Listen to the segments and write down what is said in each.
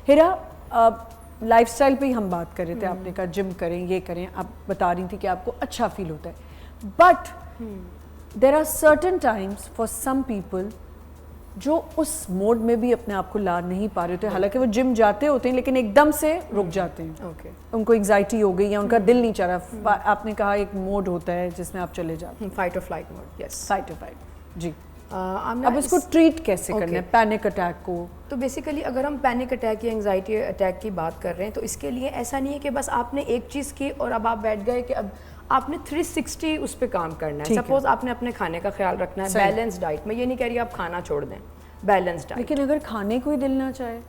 हिरा, lifestyle पे ही हम बात कर रहे थे, आपने कहा जिम करें, ये करें, आप बता रही थी कि आपको अच्छा फील होता है, but there are certain times for some people जो उस मोड में भी अपने आप को ला नहीं पा रहे होते, हालांकि वो जिम जाते होते हैं लेकिन एकदम से रुक जाते हैं। उनको एंग्जाइटी हो गई या उनका दिल नहीं चाह रहा। आपने कहा एक मोड होता है जिसमें आप चले जाते हैं, फाइट और फ्लाइट मोड। यस, फाइट और फ्लाइट। जी, अब इसको ट्रीट कैसे करना है पैनिक अटैक को? तो बेसिकली अगर हम पैनिक अटैक या एंग्जाइटी अटैक की बात कर रहे हैं तो इसके लिए ऐसा नहीं है कि बस आपने एक चीज़ की और अब आप बैठ गए कि अब आपने 360 उस पर काम करना है। सपोज आपने अपने खाने का ख्याल रखना है, बैलेंस डाइट। मैं ये नहीं कह रही आप खाना छोड़ दें, बैलेंस डाइट। लेकिन अगर खाने को ही दिल ना चाहे,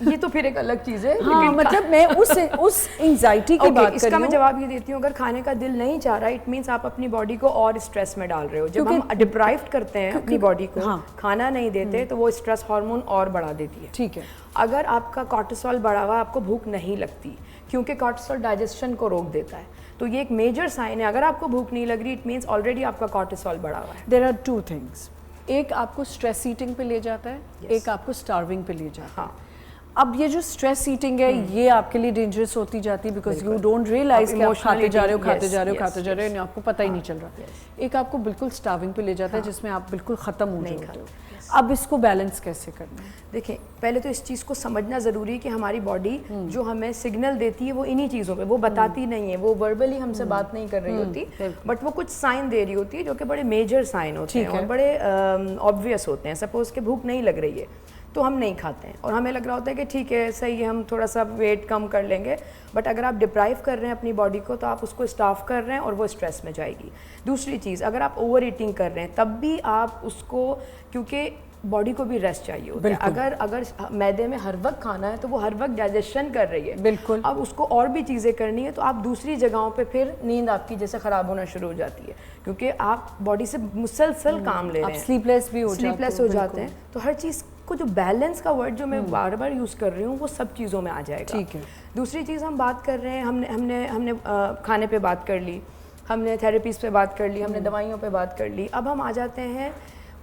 ये तो फिर एक अलग चीज़ है। हाँ, मतलब मैं उस एंजाइटी की बात कर रही हूँ। इसका मैं जवाब ये देती हूँ, अगर खाने का दिल नहीं चाह रहा, इट मीन्स आप अपनी बॉडी को और स्ट्रेस में डाल रहे हो। जब हम डिप्राइव्ड करते हैं अपनी बॉडी को, खाना नहीं देते, तो वो स्ट्रेस हार्मोन और बढ़ा देती है। ठीक है। अगर आपका कॉर्टिसोल बढ़ा हुआ, आपको भूख नहीं लगती, क्योंकि कॉर्टिसोल डाइजेशन को रोक देता है, तो ये एक मेजर साइन है। अगर आपको भूख नहीं लग रही, इट मीन्स ऑलरेडी आपका कॉर्टिसोल बढ़ा हुआ है। देयर आर टू थिंग्स, एक आपको स्ट्रेस ईटिंग पे ले जाता है, एक आपको स्टार्विंग पे ले जाता है। अब ये जो स्ट्रेस ईटिंग है, ये आपके लिए डेंजरस होती जाती है, बिकॉज यू डोंट रियलाइज कि आप खाते जा रहे हो, खाते जा रहे हो, खाते जा रहे हो, आपको पता ही नहीं चल रहा। एक आपको बिल्कुल स्टार्विंग पे ले जाता है, जिसमें आप बिल्कुल खत्म हो जाते हो। अब इसको बैलेंस कैसे करना है? देखिए, पहले तो इस चीज़ को समझना ज़रूरी है कि हमारी बॉडी जो हमें सिग्नल देती है वो इन्हीं चीज़ों पे, वो बताती नहीं है, वो वर्बली हमसे बात नहीं कर रही होती, बट वो कुछ साइन दे रही होती है जो कि बड़े मेजर साइन होते हैं और बड़े ऑब्वियस होते हैं। सपोज के भूख नहीं लग रही है तो हम नहीं खाते हैं और हमें लग रहा होता है कि ठीक है, सही है, हम थोड़ा सा वेट कम कर लेंगे, बट अगर आप डिप्राइव कर रहे हैं अपनी बॉडी को तो आप उसको स्टाफ कर रहे हैं और वो स्ट्रेस में जाएगी। दूसरी चीज़, अगर आप ओवर ईटिंग कर रहे हैं तब भी आप उसको, क्योंकि बॉडी को भी रेस्ट चाहिए होता है। अगर मैदे में हर वक्त खाना है तो वो हर वक्त डाइजेशन कर रही है, बिल्कुल। अब उसको और भी चीज़ें करनी है तो आप दूसरी जगहों पे फिर नींद आपकी जैसे ख़राब होना शुरू हो जाती है, क्योंकि आप बॉडी से मुसलसल काम ले रहे हैं, स्लीपलेस भी हो जाते हैं। तो हर चीज़ को, जो बैलेंस का वर्ड जो मैं बार बार यूज़ कर रही हूँ, वो सब चीज़ों में आ जाएगा। ठीक है। दूसरी चीज़ हम बात कर रहे हैं, हमने खाने पे बात कर ली, हमने थेरेपीज़ पे बात कर ली, हमने दवाइयों पे बात कर ली। अब हम आ जाते हैं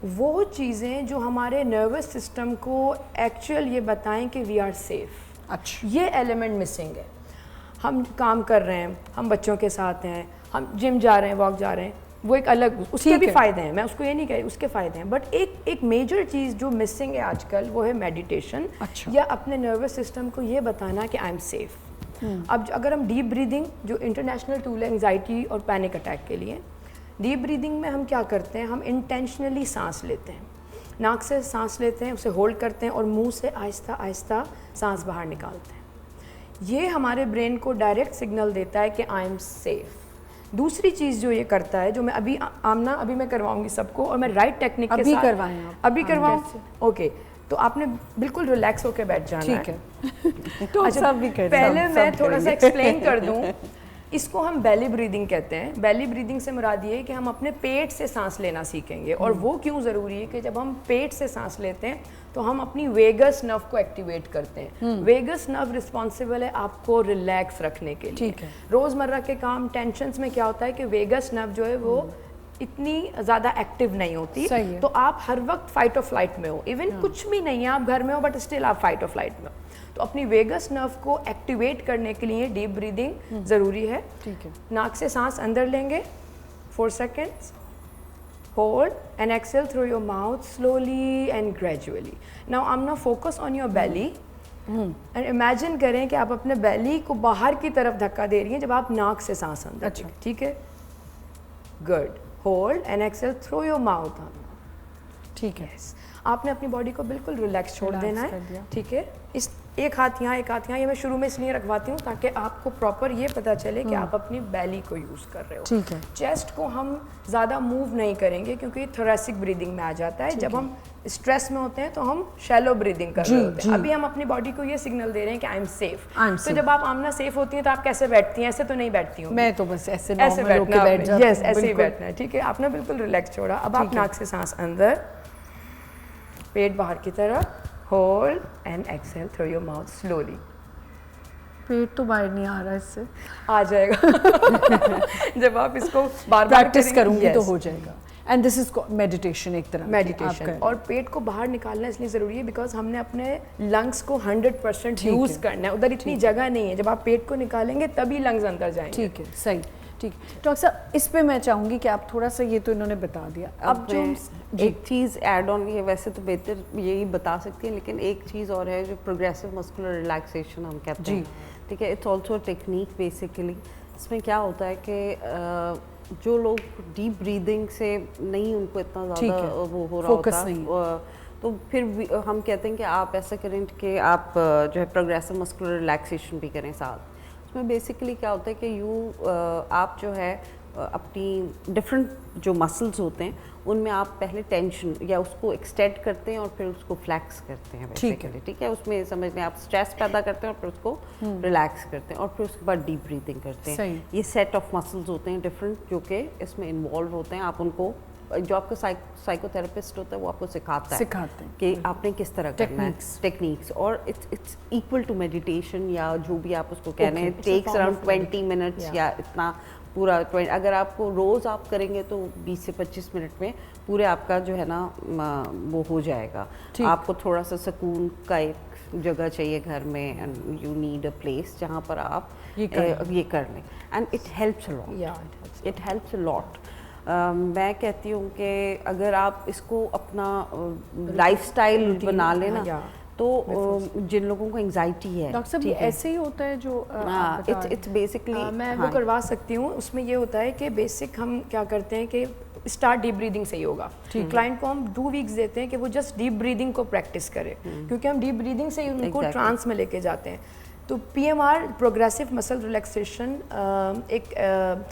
वो चीज़ें जो हमारे नर्वस सिस्टम को एक्चुअल ये बताएं कि वी आर सेफ। अच्छा, ये एलिमेंट मिसिंग है। हम काम कर रहे हैं, हम बच्चों के साथ हैं, हम जिम जा रहे हैं, वॉक जा रहे हैं, वो एक अलग, उसके भी फ़ायदे हैं, मैं उसको ये नहीं कह रही, उसके फ़ायदे हैं, बट एक मेजर चीज़ जो मिसिंग है आजकल वो है मेडिटेशन। अच्छा। या अपने नर्वस सिस्टम को ये बताना कि आई एम सेफ। अब अगर हम डीप ब्रीदिंग, जो इंटरनेशनल टूल है एंग्जाइटी और पैनिक अटैक के लिए, डीप ब्रीदिंग में हम क्या करते हैं, हम इंटेंशनली सांस लेते हैं, नाक से सांस लेते हैं, उसे होल्ड करते हैं और मुंह से आहिस्ता आहिस्ता सांस बाहर निकालते हैं। ये हमारे ब्रेन को डायरेक्ट सिग्नल देता है कि आई एम सेफ। दूसरी चीज़ जो ये करता है, जो मैं अभी आमना अभी मैं करवाऊंगी सबको, और मैं राइट टेक्निक के साथ अभी करवाऊँ। ओके, तो आपने बिल्कुल रिलैक्स होकर बैठ जाना है। तो अच्छा, सब भी पहले मैं थोड़ा सा एक्सप्लेन कर दूँ। इसको हम बेली ब्रीदिंग कहते हैं। बेली ब्रीदिंग से मुराद ये है कि हम अपने पेट से सांस लेना सीखेंगे। और वो क्यों ज़रूरी है कि जब हम पेट से सांस लेते हैं तो हम अपनी वेगस नर्व को एक्टिवेट करते हैं। वेगस नर्व रिस्पॉन्सिबल है आपको रिलैक्स रखने के लिए। रोज़मर्रा के काम, टेंशन्स में क्या होता है कि वेगस नर्व जो है वो इतनी ज़्यादा एक्टिव नहीं होती, तो आप हर वक्त फाइट और फ्लाइट में हो। इवन कुछ भी नहीं है, आप घर में हो बट स्टिल आप फाइट और फ्लाइट में हो। तो अपनी वेगस नर्व को एक्टिवेट करने के लिए डीप ब्रीदिंग ज़रूरी है। ठीक है। नाक से सांस अंदर लेंगे 4 seconds, hold and exhale through your mouth slowly and gradually. Now I am now focus on your belly and imagine करें कि आप अपने बेली को बाहर की तरफ धक्का दे रही हैं जब आप नाक से सांस अंदर। अच्छा, ठीक है, good. Hold and exhale through your mouth. ठीक है। आपने अपनी बॉडी को बिल्कुल रिलैक्स छोड़ देना है। ठीक है, इस एक हाथ यहाँ, एक हाथ यहाँ, ये मैं शुरू में इसलिए रखवाती हूँ ताकि आपको प्रॉपर ये पता चले कि आप अपनी बेली को यूज़ कर रहे हो। ठीक है। चेस्ट को हम ज़्यादा मूव नहीं करेंगे क्योंकि थोरेसिक ब्रीदिंग में आ जाता है। जब हम स्ट्रेस में होते हैं तो हम शैलो ब्रीदिंग कर रहे होते हैं। अभी हम अपनी बॉडी को ये सिग्नल दे रहे हैं कि आई एम सेफ। तो जब आप आमना सेफ होती हैं तो आप कैसे बैठती हैं? ऐसे तो नहीं बैठती हूँ मैं, तो बस ऐसे बैठना है। यस, ऐसे ही बैठना है। ठीक है, आपने बिल्कुल रिलैक्स छोड़ा। अब आप नाक से सांस अंदर, पेट बाहर की तरफ, hold and exhale through your mouth slowly. पेट तो बाहर नहीं आ रहा, इससे आ जाएगा। जब आप इसको बार बार प्रैक्टिस करूंगी तो हो जाएगा। एंड दिस इज मेडिटेशन, एक तरह मेडिटेशन। और पेट को बाहर निकालना इसलिए ज़रूरी है बिकॉज हमने अपने लंग्स को 100% यूज़ करना है, उधर इतनी जगह नहीं है, जब आप पेट को निकालेंगे तभी लंग्स अंदर जाएंगे। ठीक है, सही, ठीक। डॉक्टर साहब इस पे मैं चाहूँगी कि आप थोड़ा सा, ये तो इन्होंने बता दिया, अब जो एक चीज़ ऐड ऑन, ये वैसे तो बेहतर यही बता सकती है, लेकिन एक चीज़ और है जो प्रोग्रेसिव मस्कुलर रिलैक्सेशन हम कहते हैं, ठीक है, इट्स ऑल्सो टेक्निक बेसिकली। इसमें क्या होता है कि जो लोग डीप ब्रीदिंग से नहीं, उनको इतना ज़्यादा वो हो रहा होता, तो फिर हम कहते हैं कि आप ऐसा करें कि आप जो है प्रोग्रेसिव मस्कुलर रिलैक्सेशन भी करें साथ। उसमें बेसिकली क्या होता है कि आप जो है अपनी डिफरेंट जो मसल्स होते हैं उनमें आप पहले टेंशन या उसको एक्सटेंड करते हैं और फिर उसको फ्लैक्स करते हैं बेसिकली, ठीक है। उसमें समझ लें आप स्ट्रेस पैदा करते हैं और फिर उसको रिलैक्स करते हैं और फिर उसके बाद डीप ब्रीदिंग करते हैं। ये सेट ऑफ मसल्स होते हैं डिफरेंट जो कि इसमें इन्वॉल्व होते हैं। आप उनको, जो आपका साइकोथेरेपिस्ट होता है वो आपको सिखाते हैं कि आपने किस तरह करना है, टेक्निक्स। और इट्स इक्वल टू मेडिटेशन या जो भी आप उसको कह रहे हैं, टेक्स अराउंड 20 मिनट्स या इतना पूरा। अगर आपको रोज़ आप करेंगे तो 20 से 25 मिनट में पूरे आपका जो है ना वो हो जाएगा। आपको थोड़ा सा सुकून का एक जगह चाहिए घर में, and you need a place जहाँ पर आप ये कर लें, and it helps a lot, it helps a lot. मैं कहती हूँ कि अगर आप इसको अपना लाइफस्टाइल बना लेना, तो जिन लोगों को एंजाइटी है, डॉक्टर साहब ये ऐसे ही होता है जो इट्स बेसिकली मैं वो करवा सकती हूँ। उसमें ये होता है कि बेसिक हम क्या करते हैं कि स्टार्ट डीप ब्रीदिंग से ही होगा। क्लाइंट को हम 2 वीक्स देते हैं कि वो जस्ट डीप ब्रीदिंग को प्रैक्टिस करे, क्योंकि हम डीप ब्रीदिंग से ही उनको ट्रांस में लेके जाते हैं। तो PMR प्रोग्रेसिव मसल रिलैक्सेशन एक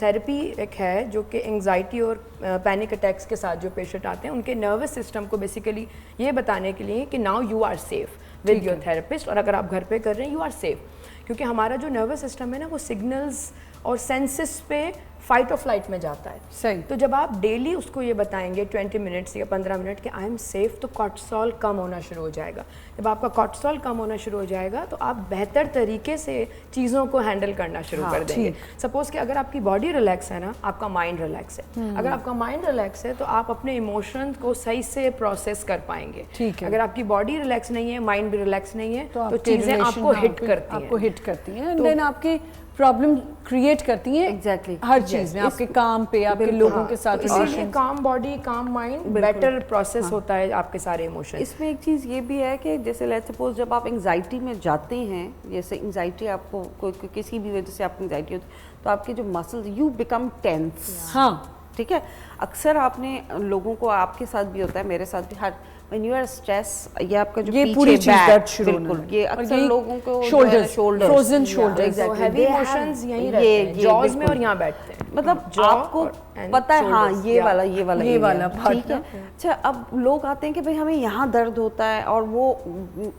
थेरेपी एक है जो कि एंजाइटी और पैनिक अटैक्स के साथ जो पेशेंट आते हैं उनके नर्वस सिस्टम को बेसिकली ये बताने के लिए कि now you are safe with your therapist, और अगर आप घर पे कर रहे हैं यू आर सेफ, क्योंकि हमारा जो नर्वस सिस्टम है ना वो सिग्नल्स और सेंसेस पे फाइट और फ्लाइट में जाता है। सही। तो जब आप डेली उसको ये बताएंगे 20 मिनट्स या 15 मिनट कि आई एम सेफ, तो कॉर्टिसोल कम होना शुरू हो जाएगा। जब आपका कॉर्टिसोल कम होना शुरू हो जाएगा तो आप बेहतर तरीके से चीज़ों को हैंडल करना शुरू कर देंगे। सपोज कि अगर आपकी बॉडी रिलैक्स है ना, आपका माइंड रिलैक्स है। अगर आपका माइंड रिलैक्स है तो आप अपने इमोशंस को सही से प्रोसेस कर पाएंगे। अगर आपकी बॉडी रिलैक्स नहीं है, माइंड भी रिलैक्स नहीं है, तो चीज़ें आपको हिट करती हैं, एंड देन आपकी प्रॉब्लम क्रिएट करती हैं। एग्जैक्टली हर चीज में, आपके काम पे, आपके लोगों के साथ रिलेशन, काम बॉडी, काम माइंड, बेटर प्रोसेस होता है आपके सारे इमोशन। इसमें एक चीज़ ये भी है कि जैसे लेट्स सपोज जब आप एंजाइटी में जाते हैं, जैसे एंजाइटी आपको कोई किसी भी वजह से आपको एंजाइटी होती है, तो आपके जो मसल्स यू बिकम टेंस। हाँ, ठीक है। अक्सर आपने लोगों को, आपके साथ भी होता है, मेरे साथ भी, her when you are stress, ये आपका जो ये पूरी चीज दर्द शुरू होना, बिल्कुल, ये अक्सर लोगों को shoulders, frozen shoulders, heavy emotions यहीं रहते हैं, जॉज में और यहाँ बैठते हैं। मतलब आपको पता है, हाँ ये वाला ठीक है। अच्छा, अब लोग आते हैं कि भाई हमें यहाँ दर्द होता है, और वो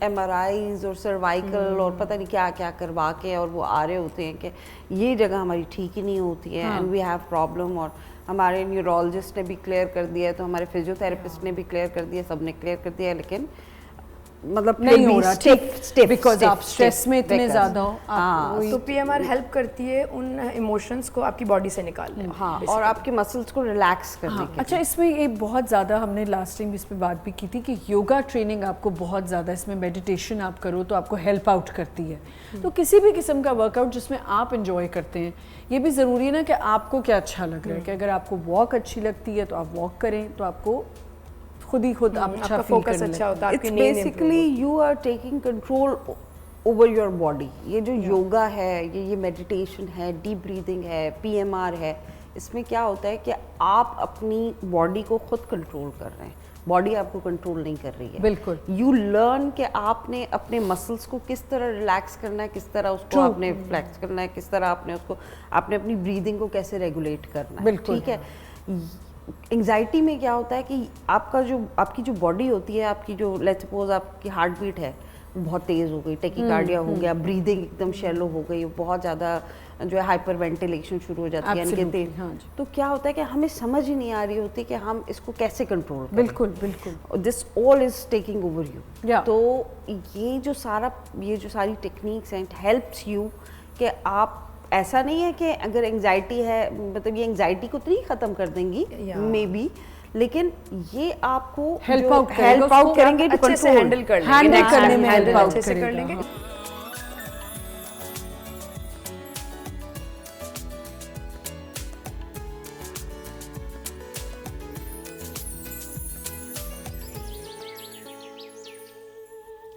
MRIs और सर्वाइकल और पता नहीं क्या क्या करवा के और वो आ रहे होते हैं कि ये जगह हमारी ठीक ही नहीं होती है, एंड वी हैव प्रॉब्लम। और हमारे न्यूरोलॉजिस्ट ने भी क्लियर कर दिया है, तो हमारे फिजियोथेरेपिस्ट ने भी क्लियर कर दिया, सब ने क्लियर कर दिया है, लेकिन मतलब नहीं हो रहा स्टिफ बिकॉज आप स्ट्रेस में इतने ज़्यादा हो। तो PMR हेल्प करती है उन इमोशंस को आपकी बॉडी से निकालने, हाँ, और आपके मसल्स को रिलैक्स करने के। अच्छा, इसमें ये बहुत ज़्यादा हमने लास्ट टाइम इस पे बात भी की थी कि योगा ट्रेनिंग आपको बहुत ज़्यादा, इसमें मेडिटेशन आप करो तो आपको हेल्प आउट करती है। तो किसी भी किस्म का वर्कआउट जिसमें आप इंजॉय करते हैं, ये भी ज़रूरी है ना कि आपको क्या अच्छा लग रहा है, कि अगर आपको वॉक अच्छी लगती है तो आप वॉक करें, तो आपको खुद आप अच्छा फोकस अच्छा होता है। It's basically you are taking control over your body. ये जो योगा है, ये मेडिटेशन है, डीप ब्रीदिंग है, PMR है, इसमें क्या होता है कि आप अपनी बॉडी को खुद कंट्रोल कर रहे हैं, बॉडी आपको कंट्रोल नहीं कर रही है। बिल्कुल। यू लर्न कि आपने अपने मसल्स को किस तरह रिलैक्स करना है, किस तरह उसको आपने फ्लेक्स करना है, किस तरह आपने उसको, आपने अपनी ब्रीदिंग को कैसे रेगुलेट करना है, ठीक है। एंजाइटी में क्या होता है कि आपकी जो बॉडी होती है, आपकी जो लेट्स सपोज आपकी हार्ट बीट है बहुत तेज़ हो गई, टेकिकार्डिया हो गया, ब्रीदिंग एकदम शैलो हो गई, बहुत ज़्यादा जो है हाइपर वेंटिलेशन शुरू हो जाती है, यानी हाँ, तो क्या होता है कि हमें समझ ही नहीं आ रही होती कि हम इसको कैसे कंट्रोल करें। बिल्कुल this all is taking over you. तो ये जो सारी टेक्निक्स हैं, इट हेल्प्स यू कि आप, ऐसा नहीं है कि अगर एंजाइटी है, मतलब ये एंजाइटी को तो नहीं ख़त्म कर देंगी मे बी, लेकिन ये आपको Help out करेगा, हेल्प आउट उसको करेंगे, अच्छे से हैंडल कर लेंगे, हैंडल करने में हैंडल help out अच्छे से कर करेगा। लेंगे।